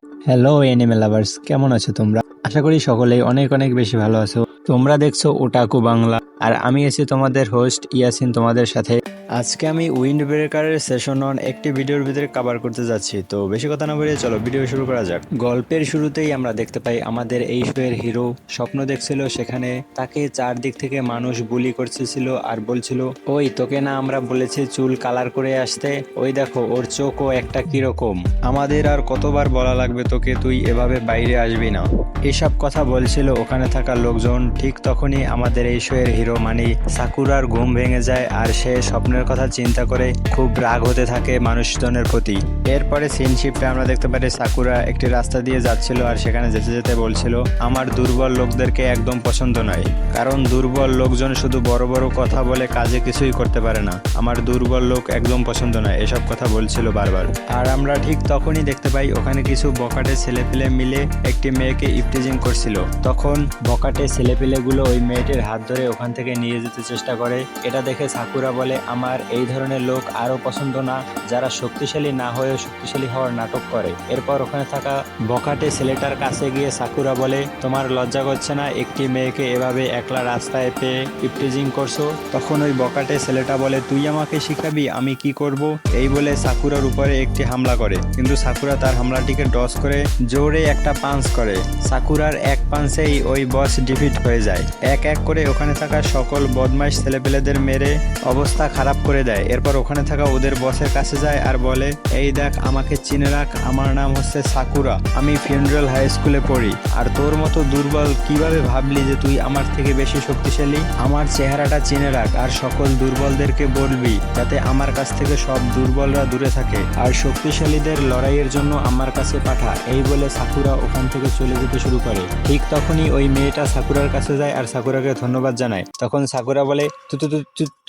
Hello anime lovers, কেমন আছো তোমরা? আশা করি সকলেই অনেক অনেক বেশি ভালো আছো। তোমরা দেখছো ওটাকু বাংলা, আর আমি আছি তোমাদের হোস্ট ইয়াসিন তোমাদের সাথে। আজকে আমি উইন্ড ব্রেকারের সেশন 1 একটি ভিডিওর ভিতরে কভার করতে যাচ্ছি। তো বেশি কথা না বলে চলো ভিডিও শুরু করা যাক। গল্পের শুরুতেই আমরা দেখতে পাই আমাদের এই শোয়ের হিরো স্বপ্ন দেখছিল, সেখানে তাকে চারদিক থেকে মানুষ বুলি করতেছিল আর বলছিল, ওই তোকে না আমরা বলেছি চুল কালার করে আসতে, ওই দেখো ওর চোখও একটা কিরকম, আমাদের আর কতবার বলা লাগবে তোকে, তুই এভাবে বাইরে আসবি না। এসব কথা বলছিল ওখানে থাকা লোকজন। ঠিক তখনই আমাদের এই শোয়ের হিরো মানে সাকুরার ঘুম ভেঙে যায়, আর সে স্বপ্নের কথা চিন্তা করে খুব রাগ হতে থাকে মানুষজনের প্রতি। এরপরে সিন শিফটে আমরা দেখতে পারি সাকুরা একটি রাস্তা দিয়ে যাচ্ছিল, আর সেখানে যেতে যেতে বলছিল, আমার দুর্বল লোকদেরকে একদম পছন্দ নয়, কারণ দুর্বল লোকজন শুধু বড় বড় কথা বলে কাজে কিছুই করতে পারে না। আমার দুর্বল লোক একদম পছন্দ নয়, এসব কথা বলছিল বারবার। আর আমরা ঠিক তখনই দেখতে পাই ওখানে কিছু বকাটে ছেলেপেলে মিলে একটি মেয়েকে ইফটিজিং করছিল। তখন বকাটে ছেলেপেলেগুলো ওই মেয়েটির হাত ধরে ওখান থেকে নিয়ে যেতে চেষ্টা করে। এটা দেখে সাকুরা বলে, আমার এই ধরনের লোক আরো পছন্দ না, যারা শক্তিশালী না হয়ে শক্তিশালী হওয়ার নাটক করে। এরপর ওখানে থাকা বকাটে ছেলেটার কাছে গিয়ে সাকুরা বলে, তোমার লজ্জা করছে না একটি মেয়েকে এভাবে একলা রাস্তায় পেয়ে ইফটিজিং করছো? তখন ওই বকাটে ছেলেটা বলে, তুই আমাকে শিখাবি আমি কি করব? এই বলে সাকুরার উপরে একটি হামলা করে, কিন্তু সাকুরা তার হামলাটিকে ডস করে জোরে একটা পাঞ্চ করে। সাকুরার এক পাঞ্চেই ওই বস ডিফিট হয়ে যায়। এক এক করে ওখানে থাকা সকল বদমাইশ ছেলেপেলেদের মেরে অবস্থা খারাপ করে দেয়। এরপর ওখানে থাকা ওদের বসের কাছে যায় আর বলে, এই দেখ আমাকে চিনে রাখ, আমার নাম হচ্ছে সাকুরা, আমি ফিউনারেল হাই স্কুলে পড়ি, আর তোর মতো দুর্বল কিভাবে ভাবলি যে তুই আমার থেকে বেশি শক্তিশালী? আমার চেহারাটা চিনে রাখ, আর সকল দুর্বলদেরকে বলবি যাতে আমার কাছ থেকে সব দুর্বলরা দূরে থাকে, আর শক্তিশালীদের লড়াইয়ের জন্য আমার কাছে পাঠা। এই বলে সাকুরা ওখান থেকে চলে যেতে শুরু করে। ঠিক তখনই ওই মেয়েটা সাকুরার কাছে যায় আর সাকুরাকে ধন্যবাদ জানায়। তখন সাকুরা বলে,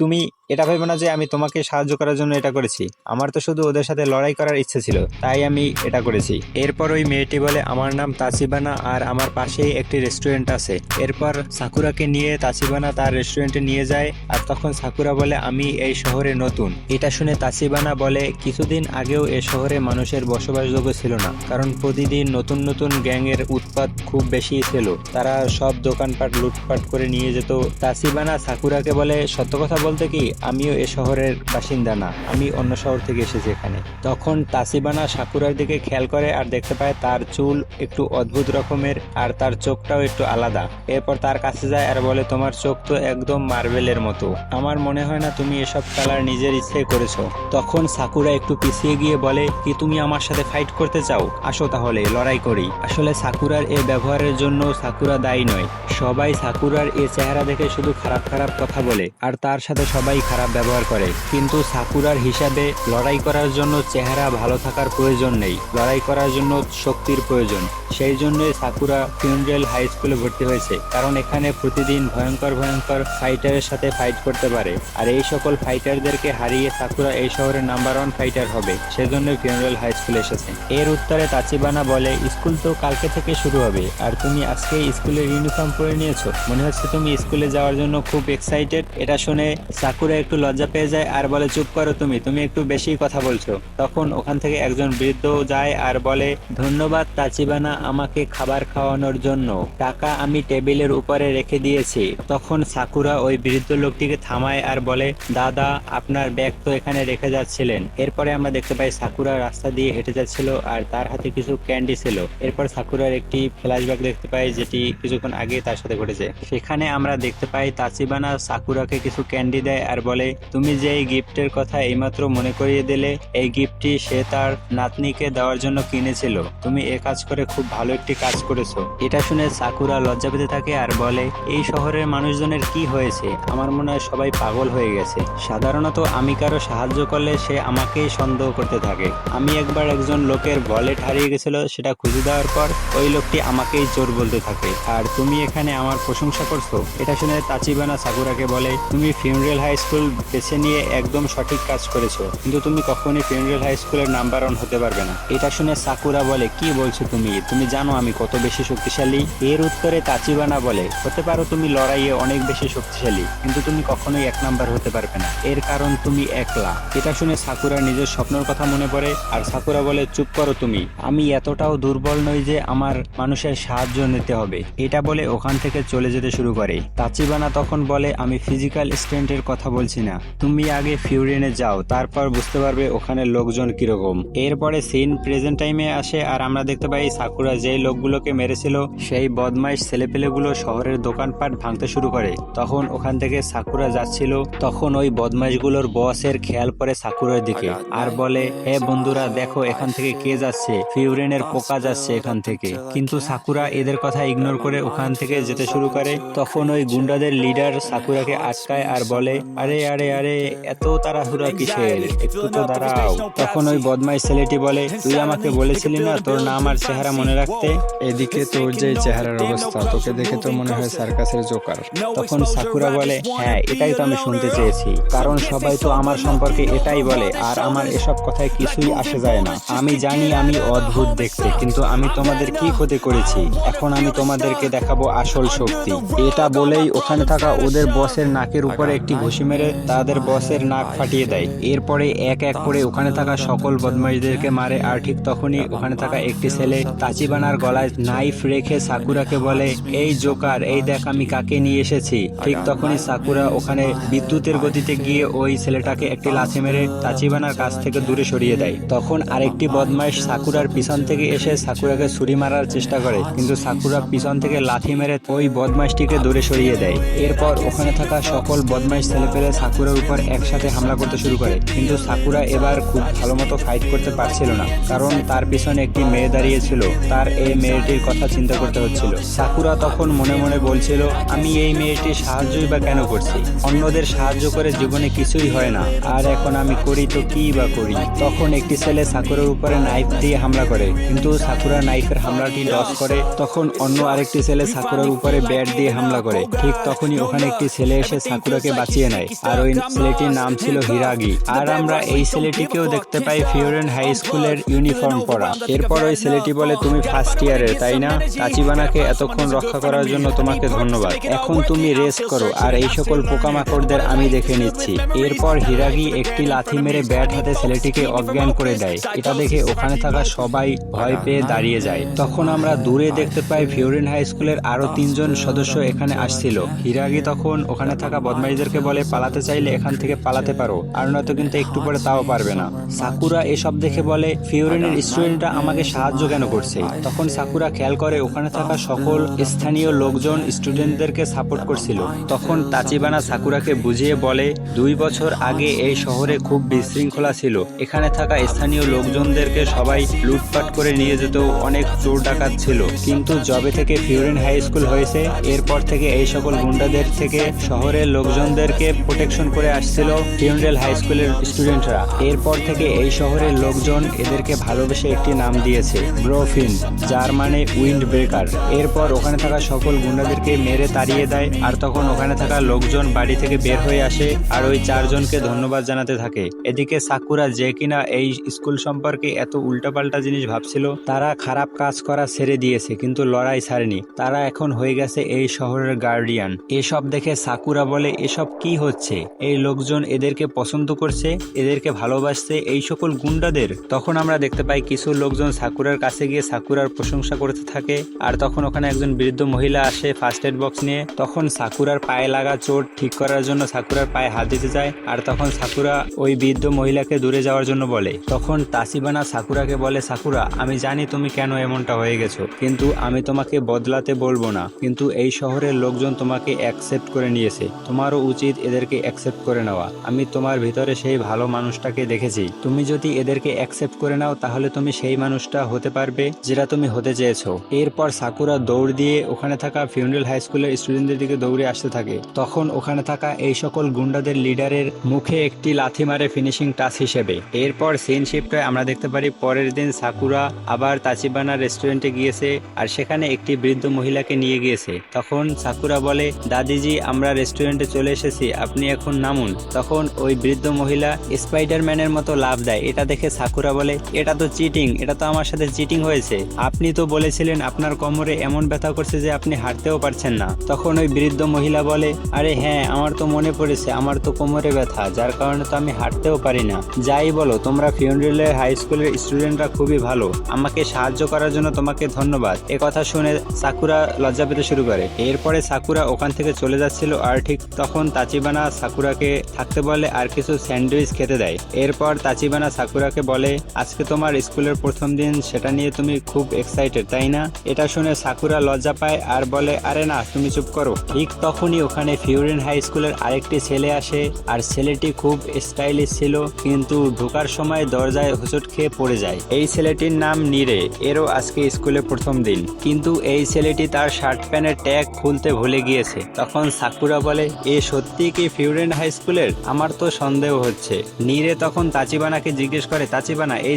তুমি এটা ভেবো না যে আমি তোমাকে সাহায্য করার জন্য এটা করেছি, আমার তো শুধু ওদের সাথে লড়াই করার ইচ্ছে ছিল, তাই আমি এটা করেছি। এরপর ওই মেয়েটি বলে, আমার নাম তাসিবানা, আর আমার পাশেই একটি রেস্টুরেন্ট আছে। এরপর সাকুরাকে নিয়ে তাসিবানা তার রেস্টুরেন্টে নিয়ে যায়, আর তখন সাকুরা বলে, আমি এই শহরে নতুন। এটা শুনে তাসিবানা বলে, কিছুদিন আগেও এ শহরে মানুষের বসবাসযোগ্য ছিল না, কারণ প্রতিদিন নতুন নতুন গ্যাংয়ের উৎপাত খুব বেশি ছিল, তারা সব দোকানপাট লুটপাট করে নিয়ে যেত। তাসিবানা সাকুরাকে বলে, সত্য কথা বলতে কি, আমিও এ শহরের বাসিন্দা না, আমি অন্য শহর থেকে এসেছি এখানে। তখন তাসিবানা সাকুরার দিকে খেয়াল করে আর দেখতে পায় তার চুল একটু অদ্ভুত রকমের, আর তার চোখটাও একটু আলাদা। এরপর তার কাছে যায় আর বলে, তোমার চোখ তো একদম মার্বেলের মতো, আমার মনে হয় না তুমি এসব কালার নিজের ইচ্ছে করেছো। তখন সাকুরা একটু পিছিয়ে গিয়ে বলে, কি তুমি আমার সাথে ফাইট করতে চাও? আসো তাহলে লড়াই করি। আসলে সাকুরার এ ব্যবহারের জন্য সাকুরা দায়ী নয়, সবাই সাকুরার এ চেহারা দেখে শুধু খারাপ খারাপ কথা বলে, আর তার সাথে সবাই খারাপ ব্যবহার করে। কিন্তু সাকুরার হিসাবে লড়াই করার জন্য চেহারা ভালো থাকার প্রয়োজন নেই, লড়াই করার জন্য শক্তির প্রয়োজন। সেই জন্যই সাকুরা ফিউনারেল হাই স্কুলে ভর্তি হয়েছে, কারণ এখানে প্রতিদিন ভয়ঙ্কর ভয়ঙ্কর ফাইটারের সাথে ফাইট করতে পারে, আর এই সকল ফাইটারদেরকে হারিয়ে সাকুরা এই শহরের নাম্বার 1 ফাইটার হবে, সেজন্য ফিউনারেল হাই স্কুলে এসেছে। এর উত্তরে তাচিবানা বলে, স্কুল তো কালকে থেকে শুরু হবে, আর তুমি আজকে স্কুলের ইউনিফর্ম পরে নিয়েছো, মনে হচ্ছে তুমি স্কুলে যাওয়ার জন্য খুব এক্সাইটেড। এটা শুনে সাকুরা একটু লজ্জা পেয়ে যায় আর বলে, চুপ করো, তুমি একটু বেশি কথা বলছো। তখন ওখান থেকে একজন বৃদ্ধ যায় আর বলে, ধন্যবাদ তাচিবানা আমাকে খাবার খাওয়ানোর জন্য, টাকা আমি টেবিলের উপরে রেখে দিয়েছি। তখন সাকুরা ওই বৃদ্ধ লোকটিকে থামায় আর বলে, দাদা আপনার ব্যাগ তো এখানে রেখে যাচ্ছিলেন। এরপরে আমরা দেখতে পাই সাকুরা রাস্তা দিয়ে হেঁটে যাচ্ছিল, আর তার হাতে কিছু ক্যান্ডি ছিল। এরপর সাকুরার একটি ফ্ল্যাশব্যাক দেখতে পাই যেটি কিছুক্ষণ আগে তার সাথে ঘটেছে। সেখানে আমরা দেখতে পাই তাচিবানা সাকুরাকে কিছু ক্যান্ডি দেয় আর বলে, তুমি যে এই গিফটের কথা এইমাত্র মনে করিয়ে দিলে, এই গিফটটি সে তার নাতনিকে দেওয়ার জন্য কিনেছিল, তুমি এ কাজ করে খুব ভালো একটি কাজ করেছো। এটা শুনে সাকুরা লজ্জা পেতে থাকে আর বলে, এই শহরের মানুষজনের কি হয়েছে, আমার মনে হয় সবাই পাগল হয়ে গেছে, সাধারণত আমি কারো সাহায্য করলে সে আমাকেই সন্দেহ করতে থাকে। আমি একবার একজন লোকের ওয়ালেট হারিয়ে গেছিল, সেটা খুঁজে দেওয়ার পর ওই লোকটি আমাকেই চোর বলতে থাকে, আর তুমি এখানে আমার প্রশংসা করছো। এটা শুনে তাচিবানা সাকুরাকে বলে, তুমি ফিউনারেল হাই স্কুল বেছে নিয়ে একদম সঠিক কাজ করেছো, কিন্তু তুমি কখনোই ফিউন্ডাল হাই স্কুলের নাম্বার 1 হতে পারবে না। এটা শুনে সাকুরা বলে, কি বলছো তুমি জানো আমি কত বেশি শক্তিশালী? এর উত্তরে তাচিবানা বলে, হতে পারো তুমি লড়াইয়ে অনেক বেশি শক্তিশালী, কিন্তু তুমি কখনোই 1 নাম্বার হতে পারবে না, এর কারণ তুমি একলা। এটা শুনে সাকুরা নিজের স্বপ্নের কথা মনে পড়ে, আর সাকুরা বলে, চুপ করো তুমি, আমি এতটাও দুর্বল নই যে আমার মানুষের সাহায্য নিতে হবে। এটা বলে ওখান থেকে চলে যেতে শুরু করে। তাচিবানা তখন বলে, আমি ফিজিক্যাল স্ট্রেন্থের কথা বলছি না, তুমি আগে ফিউরিনে যাও, তারপর বুঝতে পারবে ওখানে লোকজন কিরকম। এরপরে সিন প্রেজেন্ট টাইমে আসে, আর আমরা দেখতে পাই সাকুরা যে লোকগুলোকে মেরেছিল সেই বদমাইশ ছেলেপেলেগুলো শহরের দোকানপাট ভাঙতে শুরু করে। তখন ওখান থেকে সাকুরা যাচ্ছিল, তখন ওই বদমাইশগুলোর বসের খেয়াল পড়ে সাকুরার দিকে, আর বলে, হে বন্ধুরা দেখো এখান থেকে কে যাচ্ছে, ফিউরিনের পোকা যাচ্ছে এখান থেকে। কিন্তু সাকুরা এদের কথা ইগনোর করে ওখান থেকে যেতে শুরু করে। তখন ওই গুন্ডাদের লিডার সাকুরাকে আটকায় আর বলে, আরে আরে আরে এত তাড়াহুড়া কিসের, একটু তো দাঁড়াও। তখন ওই বদমাইশ ছেলেটি বলে, তুই আমাকে বলেছিলি না তোর নাম আর চেহারা মনে রাখতে? এদিকে তোর যে চেহারার অবস্থা, তোকে দেখে তো মনে হয় সার্কাসের জোকার। তখন সাকুরা বলে, হ্যাঁ এটাই তো আমি শুনতে চেয়েছি, কারণ সবাই তো আমার সম্পর্কে এটাই বলে, আর আমার এসব কথায় কিছুই আসে যায় না। আমি জানি আমি অদ্ভুত দেখতে, কিন্তু আমি তোমাদের কি ক্ষতি করেছি? এখন আমি তোমাদেরকে দেখাবো আসল শক্তি। এটা বলেই ওখানে থাকা ওদের বসের নাকের উপরে একটি ঘুষি মেরে তাদের বসের নাক ফাটিয়ে দেয়। এরপরে এক এক করে ওখানে থাকা সকল বদমাইশদেরকে মারে। আর ঠিক তখনই ওখানে থাকা একটি ছেলে তাচিবানার গলায় নাইফ রেখে সাকুরাকে বলে, এই জোকার, এই দেখ আমি কাকে নিয়ে এসেছি। ঠিক তখনই সাকুরা ওখানে বিদ্যুতের গতিতে গিয়ে ওই ছেলেটাকে একটি লাথি মেরে তাচিবানার কাছ থেকে দূরে সরিয়ে দেয়। তখন আরেকটি বদমাইশ সাকুরার পিছন থেকে এসে সাকুরাকে ছুরি মারার চেষ্টা করে, কিন্তু সাকুরা পিছন থেকে লাথি মেরে ওই বদমাইশটিকে দূরে সরিয়ে দেয়। এরপর ওখানে থাকা সকল বদমাইশ ছেলেপেলে সাকুরার উপর একসাথে হামলা করতে শুরু করে, কিন্তু সাকুরা এবার খুব ভালো মতো ফাইট করতে পারছিল না, কারণ তার পিছনে একটি মেয়ে দাঁড়িয়েছিল, তার এই মেয়েটির কথা চিন্তা করতে হচ্ছিল। সাকুরা তখন মনে মনে বলছিল, আমি এই মেয়েটির সাহায্যই বা কেন করছি? অন্যদের সাহায্য করে জীবনে কিছুই হয় না, আর এখন আমি করি তো কি বা করি। তখন একটি ছেলে সাকুরার উপরে নাইফ দিয়ে হামলা করে, কিন্তু সাকুরা নাইফের হামলাটি লস করে। তখন অন্য আরেকটি ছেলে সাকুরার উপরে ব্যাট দিয়ে হামলা করে। ঠিক তখনই ওখানে একটি ছেলে এসে সাকুরাকে বাঁচিয়ে নেয়, আর ওই ছেলেটির নাম ছিল হিরাগি। আর আমরা এই ছেলেটিকেও দেখতে পাই ফিউরেন হাই স্কুলের ইউনিফর্ম পরা। এরপর ওই ছেলেটি বলে, তুমি ফার্স্ট ইয়ারের তাই না? তাচিবানাকে এতক্ষণ রক্ষা করার জন্য তোমাকে ধন্যবাদ, এখন তুমি রেস্ট করো, আর এই সকল পোকামাকড়দের আমি দেখে নিচ্ছি। এরপর হিরাগি একটি লাথি মেরে ব্যাট হাতে ছেলেটিকে অজ্ঞান করে দেয়। এটা দেখে ওখানে থাকা সবাই ভয় পেয়ে দাঁড়িয়ে যায়। তখন আমরা দূরে দেখতে পাই ফিউরেন হাই স্কুলের আরো 3 জন সদস্য এখানে আসছিল। হিরাগি তখন ওখানে থাকা বদমাইশদেরকে বলে, পালাতে চাইলে এখান থেকে পালাতে পারো, আর নয়তো কিন্তু একটু পরে তাও পারবে না। সাকুরা এসব দেখে বলে, ফিউরেনের স্টুডেন্টরা আমাকে সাহায্য কেন করছে? তখন সাকুরা খেয়াল করে ওখানে থাকা সকল স্থানীয় লোকজন স্টুডেন্টদেরকে সাপোর্ট করছিল। তখন তাচিবানা সাকুরাকে বুঝিয়ে বলে, 2 বছর আগে এই শহরে খুব বিশৃঙ্খলা ছিল, এখানে থাকা স্থানীয় লোকজনদেরকে সবাই লুটপাট করে নিয়ে যেত, অনেক চোর ডাকাত ছিল, কিন্তু যবে থেকে ফিউরেন হাই স্কুল হয়েছে এরপর থেকে এই সকল গুন্ডাদের থেকে শহরের লোকজনদেরকে প্রোটেকশন করে আসছিল ফিউন্ডাল হাই স্কুলের স্টুডেন্টরা। এরপর থেকে এই শহরের লোকজন এদেরকে ভালোবেসে একটি নাম দিয়েছে, ব্রোফিন, যার মানে উইন্ড ব্রেকার। এরপর ওখানে থাকা সকল গুন্ডাদেরকে মেরে তাড়িয়ে দেয়, আর তখন ওখানে থাকা লোকজন বাড়ি থেকে বের হয়ে আসে আর ওই 4 জনকে ধন্যবাদ জানাতে থাকে। এদিকে সাকুরা যে কিনা এই স্কুল সম্পর্কে এত উল্টাপাল্টা জিনিস ভাবছিল, তারা খারাপ কাজ করা ছেড়ে দিয়েছে, কিন্তু লড়াই ছাড়েনি। তারা এখন হয়ে গেছে এই শহরের গার্ডিয়ান। এসব দেখে সাকুরা বলে, এসব কি হচ্ছে? এই লোকজন এদেরকে পছন্দ করছে, এদেরকে ভালোবাসছে, এই সকল গুন্ডাদের। তখন আমরা দেখতে পাই কিছু লোকজন সাকুরার কাছে গিয়ে সাকুরার প্রশংসা করতে থাকে, আর তখন ওখানে একজন বৃদ্ধ মহিলা আসে ফার্স্ট এড বক্স নিয়ে। তখন সাকুরার পায়ে লাগা চোট ঠিক করার জন্য সাকুরার পায়ে হাত দিতে যায়, আর তখন সাকুরা ওই বৃদ্ধ মহিলাকে দূরে যাওয়ার জন্য বলে। তখন তাচিবানা সাকুরাকে বলে, সাকুরা আমি জানি তুমি কেন এমনটা হয়ে গেছো, কিন্তু আমি তোমাকে বদলাতে বলবো না, কিন্তু এই শহরের লোকজন তোমাকে অ্যাকসেপ্ট করে নিয়েছে, তোমারও উচিত এদেরকে অ্যাকসেপ্ট করে নেওয়া। আমি তোমার ভিতরে সেই ভালো মানুষটাকে দেখেছি, তুমি যদি এদেরকে অ্যাকসেপ্ট করে নাও তাহলে তুমি সেই মানুষটা হতে পারবে যেটা তুমি হতে চেয়েছো। এরপর সাকুরা দৌড় দিয়ে ওখানে থাকা ফিউন্ডাল হাই স্কুলের স্টুডেন্টদের দিকে দৌড়ে আসতে থাকে। তখন ওখানে থাকা এই সকল গুন্ডাদের লিডারের মুখে একটি লাথি মারে ফিনিশিং টাচ হিসেবে। এরপর সিন শিফট হয়ে আমরা দেখতে পারি পরের দিন সাকুরা আবার তাচিবানা রেস্টুরেন্টে গিয়েছে, আর সেখানে একটি বৃদ্ধ মহিলাকে নিয়ে গিয়েছে। তখন সাকুরা বলে, দাদিজি আমরা রেস্টুরেন্টে চলে এসেছি, আপনি এখন না নামুন। তখন ওই বৃদ্ধ মহিলা স্পাইডারম্যানের মতো লাফ দেয়। এটা দেখে সাকুরা বলে, এটা তো চিটিং, এটা তো আমার সাথে চিটিং হয়েছে। আপনি তো বলেছিলেন আপনার কোমরে এমন ব্যথা করছে যে আপনি হাঁটতেও পারছেন না। তখন ওই বৃদ্ধ মহিলা বলে, আরে হ্যাঁ, আমার তো মনে পড়েছে, আমার তো কোমরে ব্যথা, যার কারণে তো আমি হাঁটতেও পারি না। যাই বলো, তোমরা ফিউন্ড্রেল হাই স্কুলের স্টুডেন্টরা খুবই ভালো, আমাকে সাহায্য করার জন্য তোমাকে ধন্যবাদ। এ কথা শুনে সাকুরা লজ্জা পেতে শুরু করে। এরপরে সাকুরা ওখান থেকে চলে যাচ্ছিল, আর ঠিক তখন তাচিবানা সাকুরাকে থাকতে বলে আর কিছু স্যান্ডউইচ খেতে দেয়। এরপর তাচিবানা সাকুরাকে বলে, আজকে তোমার স্কুলের প্রথম দিন, সেটা নিয়ে তুমি খুব এক্সাইটেড তাই না? এটা শুনে সাকুরা লজ্জা পায় আর বলে, আরে না, তুমি চুপ করো। ঠিক তখনই ওখানে ফিউরিন হাই স্কুলের আরেকটি ছেলে আসে, আর ছেলেটি খুব স্টাইলিশ ছিল, কিন্তু ঢোকার সময় দরজায় হোঁচট খেয়ে পড়ে যায়। এই ছেলেটির নাম নীরে। এরও আজকে স্কুলে প্রথম দিন, কিন্তু এই ছেলেটি তার শার্ট প্যান্টের ট্যাগ খুলতে ভুলে গিয়েছে। তখন সাকুরা বলে, এ সত্যি কি ফিউরিন হাই স্কুলের? আমার তো সন্দেহ হচ্ছে। নীরে তখন তাচিবানাকে জিজ্ঞেস করে, তাচিবানা, এই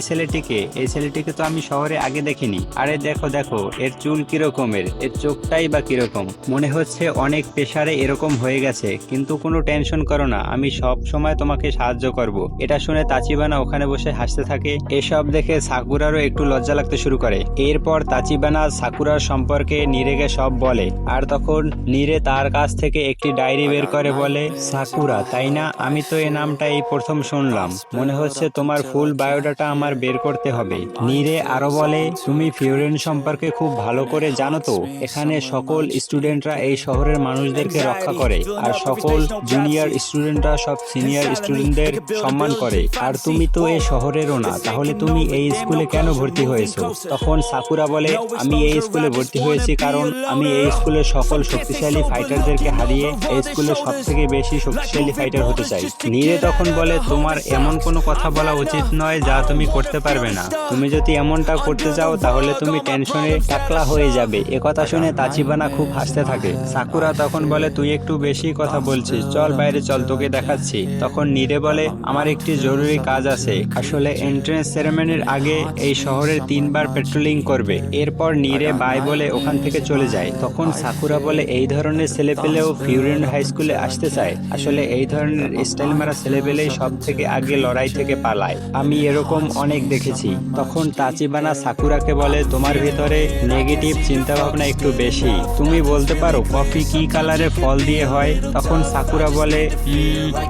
ছেলেটিকে তো আমি শহরে আগে দেখিনি। আরে দেখো দেখো, এর চুল কিরকমের, এর চোখটাই বা কিরকম, মনে হচ্ছে অনেক প্রেসারে এরকম হয়ে গেছে। কিন্তু কোনো টেনশন করো না, আমি সব সময় তোমাকে সাহায্য করব। এটা শুনে তাচিবানা ওখানে বসে হাসতে থাকে। এসব দেখে সাকুরারও একটু লজ্জা লাগতে শুরু করে। এরপর তাচিবানা সাকুরার সম্পর্কে নীরেকে সব বলে, আর তখন নীরে তার কাছ থেকে একটি ডায়েরি বের করে বলে, সাকুরা তাই না? আমি তো এ নামটা এই প্রথম শুনলাম, মনে হচ্ছে তোমার ফুল বায়োডাটা আমার বের করতে হবে। নীরে আরো বলে, তুমি ফিউরিন সম্পর্কে খুব ভালো করে জানো তো, এখানে সকল স্টুডেন্টরা এই শহরের মানুষদেরকে রক্ষা করে, আর সকল জুনিয়র স্টুডেন্টরা সব সিনিয়র স্টুডেন্টদের সম্মান করে। আর তুমি তো এই শহরেরও না, তাহলে তুমি এই স্কুলে কেন ভর্তি হয়েছো? তখন সাকুরা বলে, আমি এই স্কুলে ভর্তি হয়েছি কারণ আমি এই স্কুলের সকল শক্তিশালী ফাইটারদেরকে হারিয়ে এই স্কুলের সব থেকে বেশি শক্তিশালী ফাইটার হতে চাই। নীরে তখন বলে, তোমার এমন কোনো কথা বলা উচিত নয় যা তুমি করতে পারবে না। তুমি যদি এমনটা করতে চাও তাহলে তুমি টেনশনে টাকলা হয়ে যাবে। একথা শুনে তাচিবানা খুব হাসতে থাকে। সাকুরা তখন বলে, তুই একটু বেশি কথা বলছিস, চল বাইরে চল, তোকে দেখাচ্ছি। তখন নীরে বলে, আমার একটি জরুরি কাজ আছে। আসলে এন্ট্রেন্স সেরেমনির আগে এই শহরের 3 বার পেট্রোলিং করবে। এরপর নীরে বাই বলে ওখান থেকে চলে যায়। তখন সাকুরা বলে, এই ধরনের ছেলেপেলেও ফিউরিন হাই স্কুলে আসতে চায়? আসলে এই ধরনের স্টাইল মারা ছেলেপেলেই সব থেকে আগে লড়াই থেকে পালায়, আমি এরকম অনেক দেখেছি। তখন তাচিবানা সাকুরাকে বলে, তোমার ভিতরে নেগেটিভ চিন্তা ভাবনা একটু বেশি। তুমি বলতে পারো কফি কি কালারের ফল দিয়ে হয়? তখন সাকুরা বলে,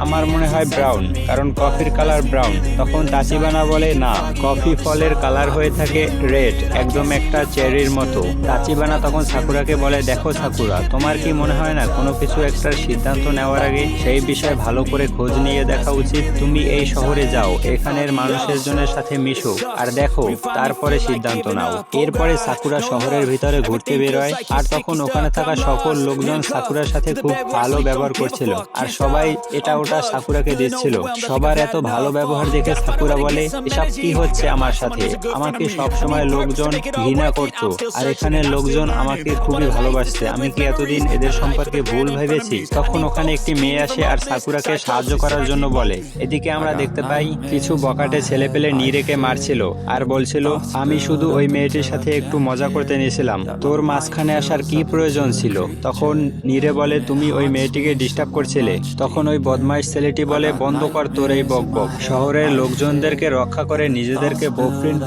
আমার মনে হয় ব্রাউন, কারণ কফির কালার ব্রাউন। তখন তাচিবানা বলে, না, কফি ফলের কালার হয়ে থাকে রেড, একদম একটা চেরির মতো। তাচিবানা তখন সাকুরাকে বলে, দেখো সাকুরা, তোমার কি মনে হয় না কোনো কিছু একটা সিদ্ধান্ত নেওয়ার আগে সেই বিষয়ে ভালো করে খোঁজ নিয়ে দেখা উচিত? তুমি এই শহরে যাও, এখানের মানুষের জনের সাথে মিশো, আর দেখো, তারপরে সিদ্ধান্ত নাও। এরপরে সাকুরা শহরের ভিতরে ঘুরতে বেরোয়, আর তখন ওখানে থাকা সকল লোকজন সাকুরার সাথে খুব ভালো ব্যবহার করছিল, আর সবাই এটা ওটা সাকুরাকে দিচ্ছিল। সবার এত ভালো ব্যবহার দেখে সাকুরা বলে, এসব কি হচ্ছে আমার সাথে? আমাকে সব সময় লোকজন ঘৃণা করতো, আর এখানে লোকজন আমাকে খুবই ভালোবাসছে। আমি কি এতদিন এদের সম্পর্কে ভুল ভেবেছি? তখন ওখানে একটি মেয়ে আসে আর সাকুরাকে সাহায্য করার জন্য বলে। এদিকে আমরা দেখতে পাই কিছু বকাটে ছেলেপেলে নীরেকে মারছিল আর বলছিল, আমি শুধু ওই মেয়েটির সাথে একটু মজা করতে নিয়েছিলাম, তোর মাঝখানে আসার কি প্রয়োজন ছিল? তখন নীরে বলে, তুমি ওই মেয়েটিকে ডিস্টার্ব করছিলে। তখন ওই বদমাইশ ছেলেটি বলে, বন্ধ কর তোর এই বকবক, শহরের লোকজনদেরকে রক্ষা করে নিজেদেরকে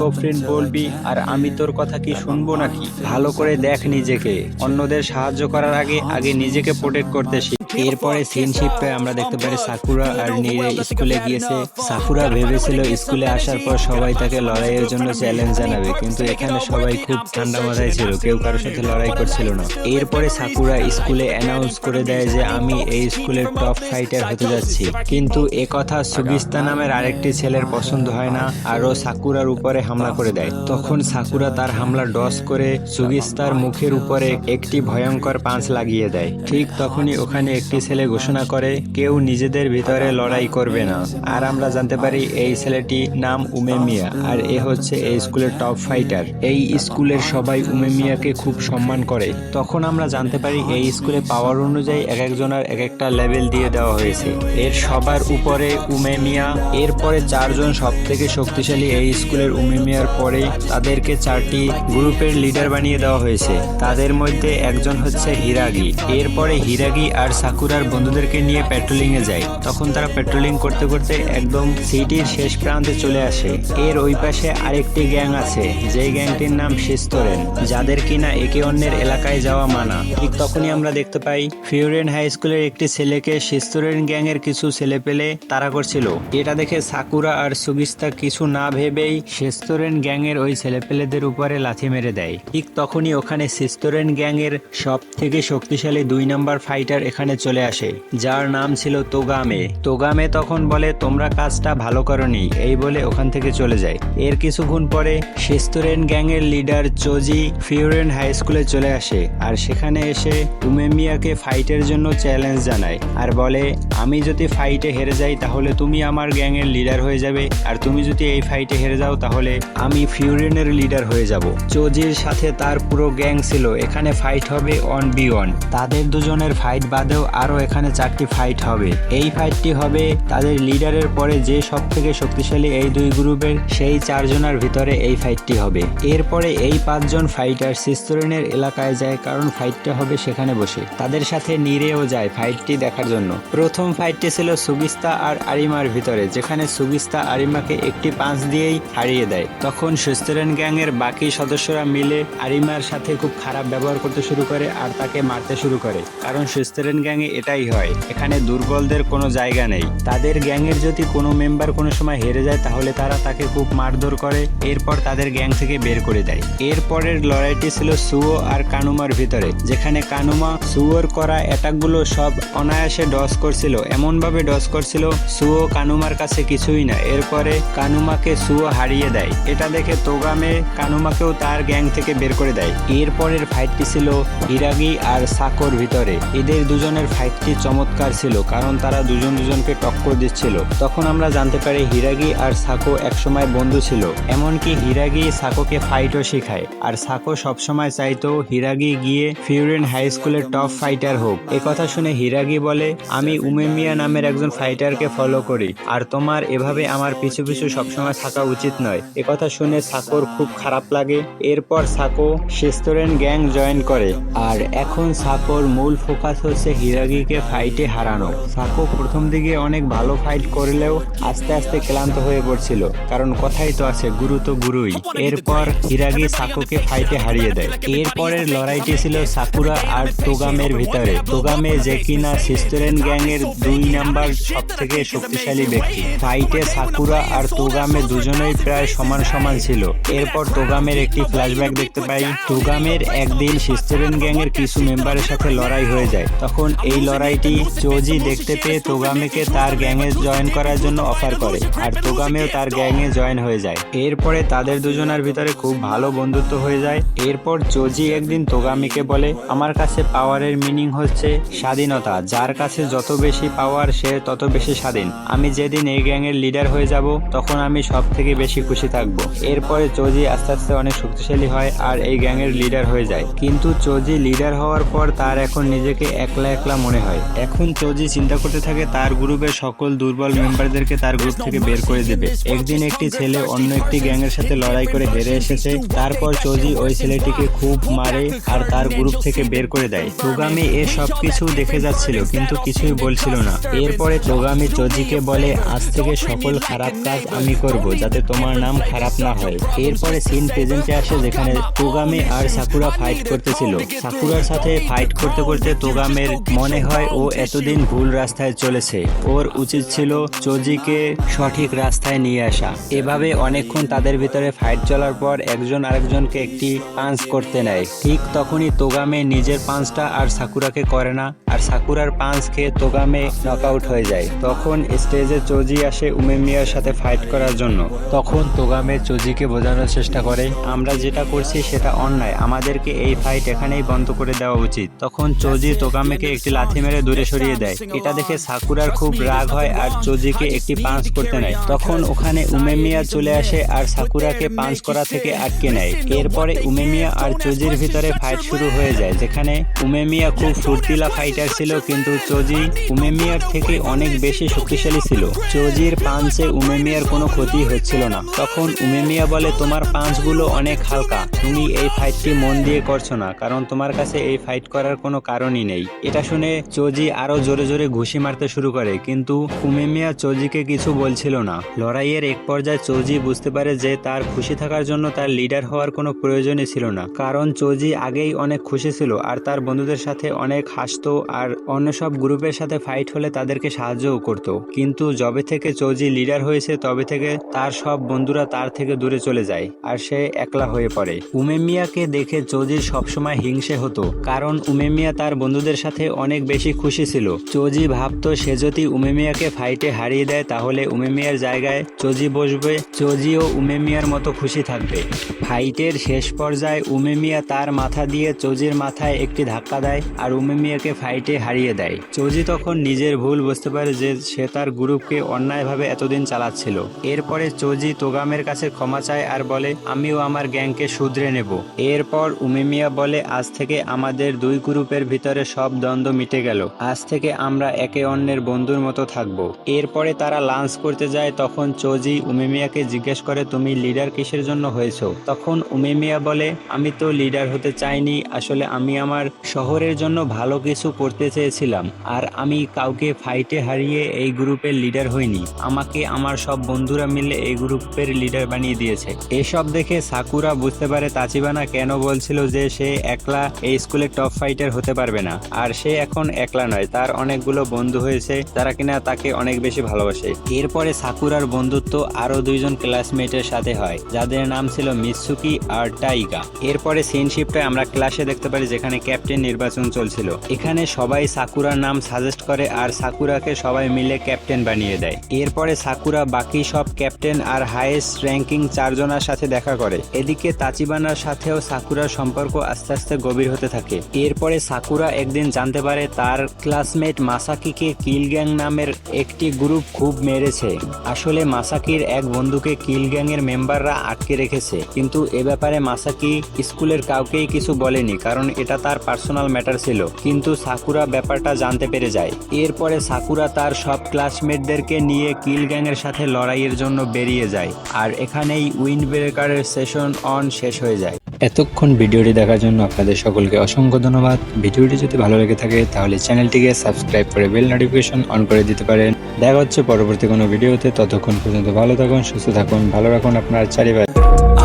বফরিন বলবি, আর আমি তোর কথা কি শুনবো নাকি? ভালো করে দেখ নিজেকে, অন্যদের সাহায্য করার আগে নিজেকে প্রোটেক্ট করতে শিখ। এরপরে সিন শিফটে আমরা দেখতে পারি সাকুরা আর নীরে স্কুলে গিয়েছে। সাকুরা ভেবেছিল স্কুলে আসার পর সবাই তাকে লড়াইয়ের জন্য চ্যালেঞ্জ জানাবে, কিন্তু এখানে সবাই খুব ঠান্ডা মাথায় ছিল, কেউ কারোর সাথে লড়াই করছিল না। এরপরে সাকুরা স্কুলে অ্যানাউন্স করে দেয় যে আমি এই স্কুলের টপ ফাইটার হতে যাচ্ছি, কিন্তু একথা সুগিস্তা নামের আরেকটি ছেলের পছন্দ হয় না, আরও সাকুরার উপরে হামলা করে দেয়। তখন সাকুরা তার হামলা ডস করে সুগিস্তার মুখের উপরে একটি ভয়ঙ্কর পাঁচ লাগিয়ে দেয়। ঠিক তখনই ওখানে একটি ছেলে ঘোষণা করে, কেউ নিজেদের ভিতরে লড়াই করবে না। আর আমরা জানতে পারি এই ছেলেটি নাম উমেমিয়া, আর এ হচ্ছে এই স্কুলের টপ ফাইটার। এই স্কুলের সবাই উমেমিয়াকে খুব সম্মান করে। তখন আমরা জানতে পারি এই স্কুলে পাওয়ার অনুযায়ী এক একজনের এক একটা লেভেল দিয়ে দেওয়া হয়েছে। এর সবার উপরে উমেমিয়া, এরপরে 4 জন সব থেকে শক্তিশালী এই স্কুলের উমেমিয়ার পরে তাদেরকে 4টি গ্রুপের লিডার বানিয়ে দেওয়া হয়েছে। তাদের মধ্যে একজন হচ্ছে হিরাগি। এরপরে হিরাগি আর সাকুরার বন্ধুদেরকে নিয়ে পেট্রোলিং এ যায়। তখন তারা পেট্রোলিং করতে করতে একদম সিটির শেষ প্রান্তে চলে আসে। এর ওই পাশে আরেকটি গ্যাং আছে, যেই গ্যাংটির নাম শিস্তোরেন, যাদের কিনা একে অন্যের এলাকায় যাওয়া মানা। ঠিক তখনই আমরা দেখতে পাই ফিওরেন হাই স্কুলের একটি ছেলেকে শিস্তোরেন গ্যাং এর কিছু ছেলে পেলে তাড়া করছিল। এটা দেখে সাকুরা আর সুগিস্তা কিছু না ভেবেই শিস্তোরেন গ্যাং এর ওই ছেলেপেলেদের উপরে লাথি মেরে দেয়। ঠিক তখনই ওখানে শিস্তোরেন গ্যাং এর সব থেকে শক্তিশালী 2 নাম্বার ফাইটার এখানে চলে আসে, যার নাম ছিল তোগামে। তোগামে তখন বলে তোমরা কাজটা ভালো করনি, এই বলে ওখান থেকে চলে যায়। এর কিছুক্ষণ পরে শিস্তোরেন গ্যাং এর লিডার চোজি ফিওরেন হাই স্কুলে চলে আসে, আর সেখানে এসে উমেমিয়াকে ফাইটের জন্য চ্যালেঞ্জ জানায় আর বলে আমি যদি ফাইটে হেরে যাই তাহলে তুমি আমার গ্যাং এর লিডার হয়ে যাবে, আর তুমি যদি এই ফাইটে হেরে যাও তাহলে আমি ফিওরেনের লিডার হয়ে যাব। চোজির সাথে তার পুরো গ্যাং ছিল। এখানে ফাইট হবে 1v1। তাদের দুজনের ফাইট বাদেও আরো এখানে 4টি ফাইট হবে। এই ফাইটটি হবে তাদের লিডারের পরে যে সব থেকে শক্তিশালী এই 2 গ্রুপের সেই 4 জনের ভিতরে এই ফাইটটি হবে। এরপরে এই 5 জন ফাইটার শিস্তোরেনের এলাকায় যায়, কারণ ফাইটটা হবে সেখানে বসে। তাদের সাথে নিরেও যায় ফাইটটি দেখার জন্য। প্রথম ফাইটটি ছিল সুগিস্তা আর আরিমার ভিতরে, যেখানে সুগিস্তা আরিমাকে একটি পাঁচ দিয়েই হারিয়ে দেয়। তখন শিস্তোরেন গ্যাং এর বাকি সদস্যরা মিলে আরিমার সাথে খুব খারাপ ব্যবহার করতে শুরু করে আর তাকে মারতে শুরু করে, কারণ শিস্তোরেন গ্যাং এ এটাই হয়, এখানে দুর্বলদের কোনো জায়গা নেই। তাদের গ্যাং এর যদি কোনো মেম্বার কোনো সময় হেরে যায় তাহলে তারা তাকে খুব মারধর করে, এরপর তাদের গ্যাং থেকে বের করে দেয়। এরপরের লড়াইটি ছিল সুও আর কানুমার ভিতরে, যেখানে কানুমা সুওর করা অ্যাটাকগুলো সব অনায়াসে ডজ করছিল, এমন ভাবে ডজ করছিল সুও কানুমার কাছে কিছুই না। এরপরে কানুমাকে সুও হারিয়ে দেয়। এটা দেখে তোগামে কানুমাকেও তার গ্যাং থেকে বের করে দেয়। এরপরের ফাইটটি ছিল হিরাগি আর সাকোর ভিতরে। এদের দুজনের ফাইটটি চমৎকার ছিল, কারণ তারা দুজনকে টক্কর দিচ্ছিল। তখন আমরা জানতে পারি হিরাগি আর সাকো একসময় বন্ধু ছিল, এমনকি হিরাগি সাকোকে ফাইটও শেখায়। আর সাকো সবসময় চাইতো হিরাগি গিয়ে ফিওরেন হাই স্কুলের টপ ফাইটার হোক। কথা শুনে হিরাগি বলে আমি উমেমিয়া নামের একজন ফাইটারকে ফলো করি, আর তোমার এভাবে আমার পিছু পিছু সবসময় থাকা উচিত নয়। কথা শুনে সাকোর খুব খারাপ লাগে। এরপর সাকো শিস্তোরেন গ্যাং জয়েন করে, আর এখন সাকোর মূল ফোকাস হচ্ছে হিরাগিকে ফাইটে হারানো। সাকো প্রথম দিকে অনেক ভালো ফাইট করলেও আস্তে আস্তে ক্লান্ত হয়ে পড়ছিল, কারণ কথাই তো আছে গুরু তো গুরুই। এরপর হিরাগি সাকোকে ফাইটে হারিয়ে দেয়। এরপরের লড়াইটি ছিল সাকুরা আর তোগামের ভিতরে। তোগামে যে কিনা শিস্তোরেন গ্যাং এর 2 নাম্বার সব থেকে শক্তিশালী ব্যক্তি। ফাইটে সাকুরা আর তোগামে দুজনেই প্রায় সমান সমান ছিল। এরপর তোগামের একটি ফ্ল্যাশব্যাক দেখতে পাই। তোগামের একদিন শিস্তোরেন গ্যাং এর কিছু মেম্বারের সাথে লড়াই হয়ে যায়। তখন এই লড়াইটি চোজি দেখতে পেয়ে তোগামেকে তার গ্যাং এ জয়েন করার জন্য অফার করে, আর তোগামেও তার গ্যাং এ জয়েন হয়ে যায়। এরপরে তাদের দুজনের ভিতরে খুব ভালো বন্ধুত্ব হয়ে যায়। এরপর চোজি একদিন তোগামিকে বলে আমার কাছে পাওয়ারের মিনিং হচ্ছে স্বাধীনতা, যার কাছে যত বেশি পাওয়ার সে তত বেশি স্বাধীন। আমি যেদিন এই গ্যাং এর লিডার হয়ে যাব তখন আমি সব থেকে বেশি খুশি থাকবো। এরপরে চোজি আস্তে আস্তে অনেক শক্তিশালী হয় আর এই গ্যাং এর লিডার হয়ে যায়। কিন্তু চোজি লিডার হওয়ার পর তার এখন নিজেকে একলা একলা মনে হয়। এখন চোজি চিন্তা করতে থাকে তার গ্রুপের সকল দুর্বল মেম্বারদেরকে তার গ্রুপ থেকে বের করে দেবে। একদিন একটি ছেলে অন্য একটি গ্যাং এর সাথে লড়াই করে হেরে এসেছে, তারপর চোজি ওই ছেলেটিকে খুব মারে আর তার গ্রুপ থেকে বের করে দেয়। তোগামি এ সবকিছু দেখে যাচ্ছিল কিন্তু কিছুই বলছিল না। এরপরে তোগামি চোজিকে বলে আজ থেকে সকল খারাপ কাজ আমি করব, যাতে তোমার নাম খারাপ না হয়। এরপরে সিন প্রেজেন্টে আসে, যেখানে তোগামি আর সাকুরা ফাইট করতেছিল। সাকুরার সাথে ফাইট করতে করতে তোগামের মনে হয় ও এতদিন ভুল রাস্তায় চলেছে, ওর উচিত ছিল চোজিকে সঠিক রাস্তায় নিয়ে আসা। এভাবে অনেকক্ষণ তাদের ভিতরে ফাইট চলার পর একজন আরেকজনকে একটি পাঞ্চ করতে নেয়। ঠিক তখনই তোগামে নিজের পাঞ্চটা আর সাকুরাকে করে না, আর সাকুরার পাঞ্চ খেয়ে তোগামে নকআউট হয়ে যায়। তখন স্টেজে চোজি আসে উমেমিয়ার সাথে ফাইট করার জন্য। তখন তোগামে চোজিকে বোঝানোর চেষ্টা করে আমরা যেটা করছি সেটা অন্যায়, আমাদেরকে এই ফাইট এখানেই বন্ধ করে দেওয়া উচিত। তখন চোজি তোগামেকে একটি লাথি মেরে দূরে সরিয়ে দেয়। এটা দেখে সাকুরার খুব রাগ হয় আর চোজিকে একটি পাঞ্চ করতে নেয়। তখন ওখানে উমেমিয়া চলে আসে আর সাকুরাকে পাঞ্চ করা থেকে আটকে নেয়। এরপরে উমেমিয়া আর চোজির ভিতরে ফাইট শুরু হয়ে যায়, যেখানে উমেমিয়া খুব ফুর্তিলা ফাইটার ছিল, কিন্তু চোজি উমেমিয়ার থেকে অনেক বেশি শক্তিশালী ছিল। চোজির পাঞ্চে উমেমিয়ার কোনো ক্ষতি হচ্ছিল না। তখন উমেমিয়া বলে তোমার পাঞ্চগুলো অনেক হালকা, তুমি এই ফাইটটি মন দিয়ে করছো না, কারণ তোমার কাছে এই ফাইট করার কোনো কারণই নেই। এটা শুনে শুনে চোজি আরো জোরে জোরে ঘুষি মারতে শুরু করে, কিন্তু উমেমিয়া চোজিকে কিছু বলছিল না। লড়াইয়ের এক পর্যায়ে চোজি বুঝতে পারে যে তার খুশি থাকার জন্য তার লিডার হওয়ার কোনো প্রয়োজনই ছিল না, কারণ চোজি আগেই অনেক খুশি ছিল আর তার বন্ধুদের সাথে অনেক হাসতো আর অন্য সব গ্রুপের সাথে ফাইট হলে তাদেরকে সাহায্যও করত। কিন্তু যবে থেকে চোজি লিডার হয়েছে তবে থেকে তার সব বন্ধুরা তার থেকে দূরে চলে যায় আর সে একলা হয়ে পড়ে। উমেমিয়াকে দেখে চোজির সবসময় হিংসে হতো, কারণ উমেমিয়া তার বন্ধুদের সাথে অনেক বেশি খুশি ছিল। চোজি ভাবতো সে যদি উমেমিয়াকে ফাইটে হারিয়ে দেয় তাহলে উমেমিয়ার জায়গায় চোজি বসবে, চোজিও উমেমিয়ার মতো খুশি থাকবে। ফাইটের শেষ পর্যায়ে উমেমিয়া তার মাথা দিয়ে চোজির মাথায় একটি ধাক্কা দেয় আর উমেমিয়াকে ফাইটে হারিয়ে দেয়। চোজি তখন নিজের ভুল বুঝতে পারে যে সে তার গ্রুপকে অন্যায়ভাবে এতদিন চালাচ্ছিল। এরপরে চোজি তোগামের কাছে ক্ষমা চায় আর বলে আমিও আমার গ্যাংকে শুধরে নেব। এরপর উমেমিয়া বলে আজ থেকে আমাদের দুই গ্রুপের ভিতরে সব দ্বন্দ্ব মিটে গেল, আজ থেকে আমরা একে অন্যের বন্ধুর মতো থাকবো। এরপরে তারা লাঞ্চ করতে যায়, তখন চোজি উমেমিয়াকে জিজ্ঞেস করে তুমি লিডার কিসের জন্য হয়েছো? তখন উমেমিয়া বলে আমি তো লিডার হতে চাইনি, আসলে আমি আমার শহরের জন্য ভালো কিছু করতে চেয়েছিলাম আর আমি কাউকে ফাইটে হারিয়ে এই গ্রুপের লিডার হইনি, আমাকে আমার সব বন্ধুরা মিলে এই গ্রুপের লিডার বানিয়ে দিয়েছে। এসব দেখে সাকুরা বুঝতে পারে তাচিবানা কেন বলছিল যে সে একলা এই স্কুলের টপ ফাইটার হতে পারবে না, আর সে এখন একলা নয়, তার অনেকগুলো বন্ধু হয়েছে যারা কিনা তাকে অনেক বেশি ভালোবাসে। এরপরে সাকুরার বন্ধুত্ব আরো দুইজন ক্লাসমেটের সাথে হয় যাদের নাম ছিল মিৎসুকি আর টাইগা। এরপরে সিন শিফটে আমরা ক্লাসে দেখতে পারি যেখানে ক্যাপ্টেন নির্বাচন চলছিল। এখানে সবাই সাকুরার নাম সাজেস্ট করে আর সাকুরাকে সবাই মিলে ক্যাপ্টেন বানিয়ে দেয়। এরপরে সাকুরা বাকি সব ক্যাপ্টেন আর হাইয়েস্ট র্যাঙ্কিং 4 জনের সাথে দেখা করে। এদিকে তাচিবানার সাথেও সাকুরার সম্পর্ক আস্তে আস্তে গভীর হতে থাকে। এরপরে সাকুরা একদিন জানতে পারে তার ক্লাসমেট মাসাকিকে কিল গ্যাং নামের একটি গ্রুপ খুব মেরেছে। আসলে মাসাকির এক বন্ধুকে কিল গ্যাং এর মেম্বাররা আটকে রেখেছে, কিন্তু এ ব্যাপারে মাসাকি স্কুলের কাউকেই কিছু বলেনি কারণ এটা তার পার্সোনাল ম্যাটার ছিল, কিন্তু সাকুরা ব্যাপারটা জানতে পেরে যায়। এরপরে সাকুরা তার সব ক্লাসমেটদেরকে নিয়ে কিল গ্যাং এর সাথে লড়াইয়ের জন্য বেরিয়ে যায় আর এখানেই উইন্ড ব্রেকারের সেশন অন শেষ হয়ে যায়। এতক্ষণ ভিডিওটি দেখার জন্য আপনাদের সকলকে অসংখ্য ধন্যবাদ। ভিডিওটি যদি ভালো লেগে থাকে তাহলে চ্যানেলটিকে সাবস্ক্রাইব করে বেল নোটিফিকেশন অন করে দিতে পারেন। দেখা হচ্ছে পরবর্তী কোনো ভিডিওতে, ততক্ষণ পর্যন্ত ভালো থাকুন, সুস্থ থাকুন, ভালো রাখুন আপনার চারিপাশে।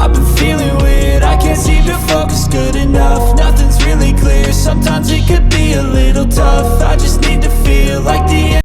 I've been feeling weird, I can't seem to focus good enough. Nothing's really clear, sometimes it could be a little tough. I just need to feel like the